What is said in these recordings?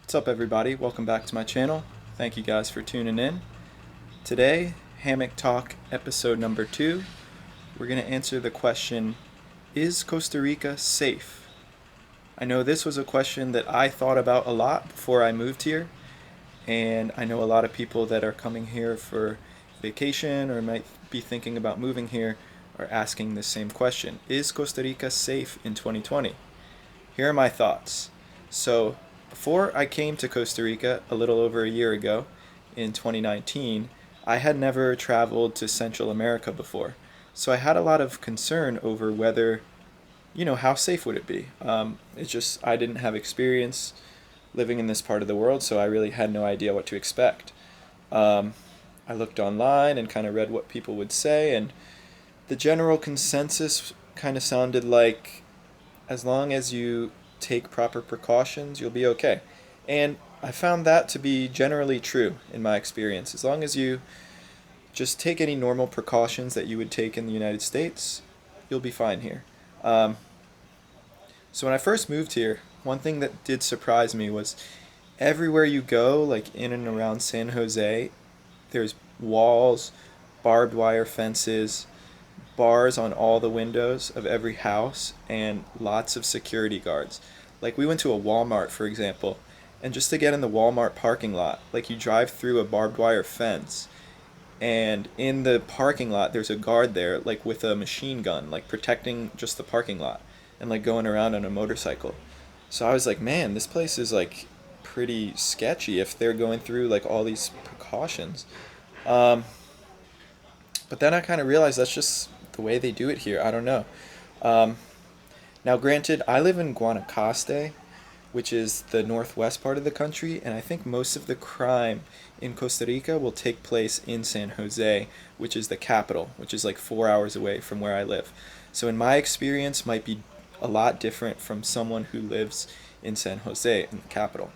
What's up, everybody? Welcome back to my channel. Thank you guys for tuning in. Today, Hammock Talk episode number 2, we're going to answer the question, is Costa Rica safe? I know this was a question that I thought about a lot before I moved here, and I know a lot of people that are coming here for vacation or might be thinking about moving here are asking the same question. Is Costa Rica safe in 2020? Here are my thoughts. So, before I came to Costa Rica a little over a year ago, in 2019, I had never traveled to Central America before. So I had a lot of concern over whether, how safe would it be? It's just, I didn't have experience living in this part of the world, so I really had no idea what to expect. Um, I looked online and kind of read what people would say, and the general consensus kind of sounded like as long as you take proper precautions, you'll be okay. And I found that to be generally true in my experience. As long as you just take any normal precautions that you would take in the United States, you'll be fine here. Um, so when I first moved here, one thing that did surprise me was everywhere you go, like in and around San Jose, there's walls, barbed wire fences, bars on all the windows of every house, and lots of security guards. Like we went to a Walmart, for example, and just to get in the Walmart parking lot, like you drive through a barbed wire fence, and in the parking lot there's a guard there, like with a machine gun, like protecting just the parking lot, and like going around on a motorcycle. So I was like, man, this place is like pretty sketchy if they're going through like all these precautions. Um, but then I kind of realized that's just the way they do it here. I don't know. Um, Now, granted, I live in Guanacaste, which is the northwest part of the country, and I think most of the crime in Costa Rica will take place in San Jose, which is the capital, which is like 4 hours away from where I live. So, in my experience, might be a lot different from someone who lives in San Jose, in the capital.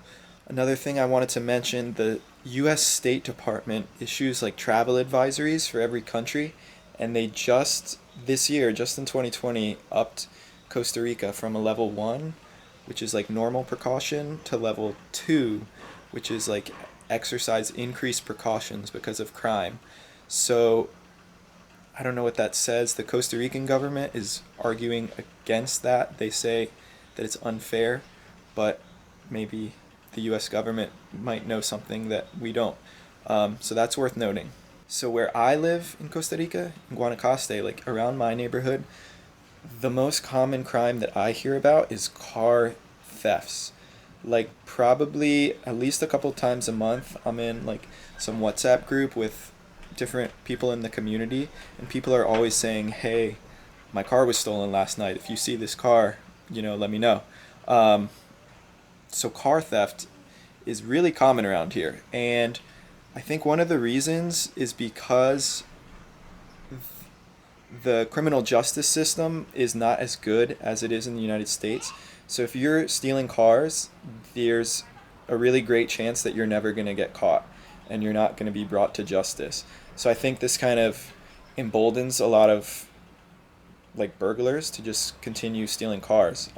Another thing I wanted to mention, the US State Department issues like travel advisories for every country, and they just this year, just in 2020, upped Costa Rica from a level 1, which is like normal precaution, to level 2, which is like exercise increased precautions because of crime. So I don't know what that says. The Costa Rican government is arguing against that. They say that it's unfair, but maybe the US government might know something that we don't. So that's worth noting. So where I live in Costa Rica, in Guanacaste, like around my neighborhood, the most common crime that I hear about is car thefts. Like probably at least a couple times a month, I'm in like some WhatsApp group with different people in the community, and people are always saying, "Hey, my car was stolen last night. If you see this car, let me know." Um, so car theft is really common around here, and I think one of the reasons is because the criminal justice system is not as good as it is in the United States. So if you're stealing cars, there's a really great chance that you're never going to get caught and you're not going to be brought to justice. So I think this kind of emboldens a lot of like burglars to just continue stealing cars.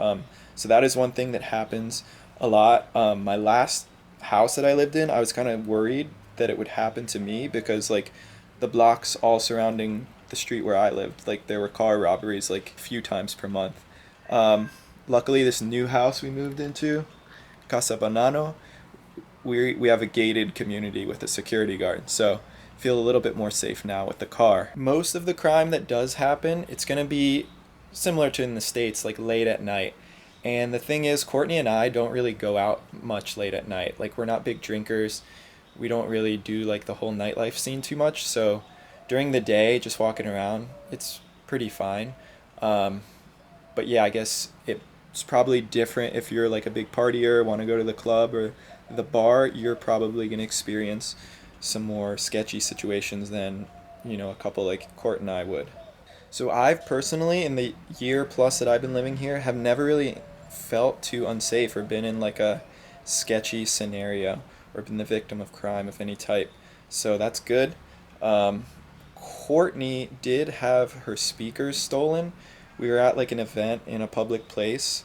So that is one thing that happens a lot. My last house that I lived in, I was kind of worried that it would happen to me because like the blocks all surrounding the street where I lived, like there were car robberies like a few times per month. Um, Luckily, this new house we moved into, Casa Banano, we have a gated community with a security guard, so feel a little bit more safe now with the car. Most of the crime that does happen, it's gonna be similar to in the States, like late at night. And the thing is, Courtney and I don't really go out much late at night. Like we're not big drinkers. We don't really do like the whole nightlife scene too much. So during the day, just walking around, it's pretty fine. Um, but yeah, I guess it's probably different if you're like a big partier, want to go to the club or the bar. You're probably going to experience some more sketchy situations than, a couple like Court and I would. So I've personally, in the year plus that I've been living here, have never really felt too unsafe or been in like a sketchy scenario or been the victim of crime of any type. So that's good. Um, Courtney did have her speakers stolen. We were at like an event in a public place,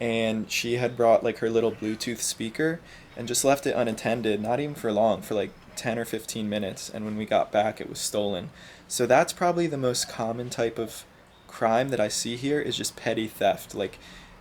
and she had brought like her little Bluetooth speaker and just left it unattended, not even for long, for like 10 or 15 minutes, and when we got back it was stolen. So that's probably the most common type of crime that I see here, is just petty theft. Like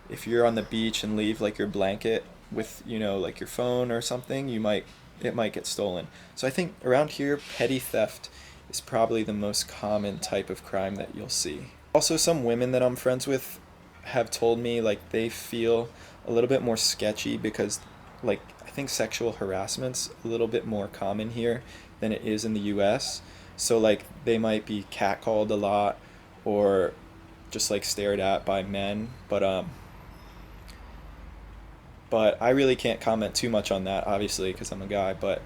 if you're on the beach and leave like your blanket with, like your phone or something, it might get stolen. So I think around here petty theft is probably the most common type of crime that you'll see. Also, some women that I'm friends with have told me like they feel a little bit more sketchy because, like, I think sexual harassment's a little bit more common here than it is in the US. So like they might be catcalled a lot or just like stared at by men, but I really can't comment too much on that, obviously, because I'm a guy, but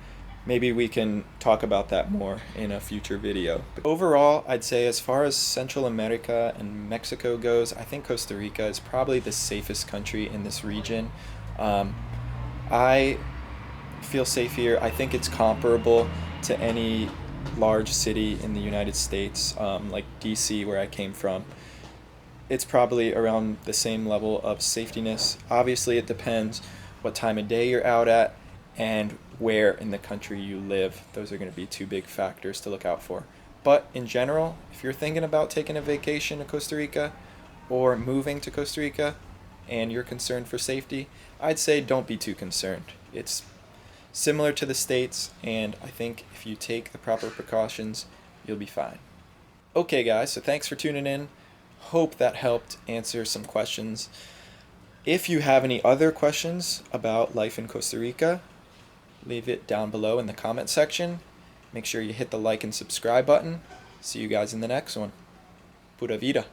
maybe we can talk about that more in a future video. But overall, I'd say as far as Central America and Mexico goes, I think Costa Rica is probably the safest country in this region. Um, I feel safe here. I think it's comparable to any large city in the United States, like DC, where I came from. It's probably around the same level of safetiness. Obviously, it depends what time of day you're out at and where in the country you live. Those are going to be two big factors to look out for. But in general, if you're thinking about taking a vacation to Costa Rica or moving to Costa Rica and you're concerned for safety, I'd say don't be too concerned. It's similar to the States, and I think if you take the proper precautions, you'll be fine. Okay, guys, so thanks for tuning in. Hope that helped answer some questions. If you have any other questions about life in Costa Rica, leave it down below in the comment section. Make sure you hit the like and subscribe button. See you guys in the next one. Pura vida.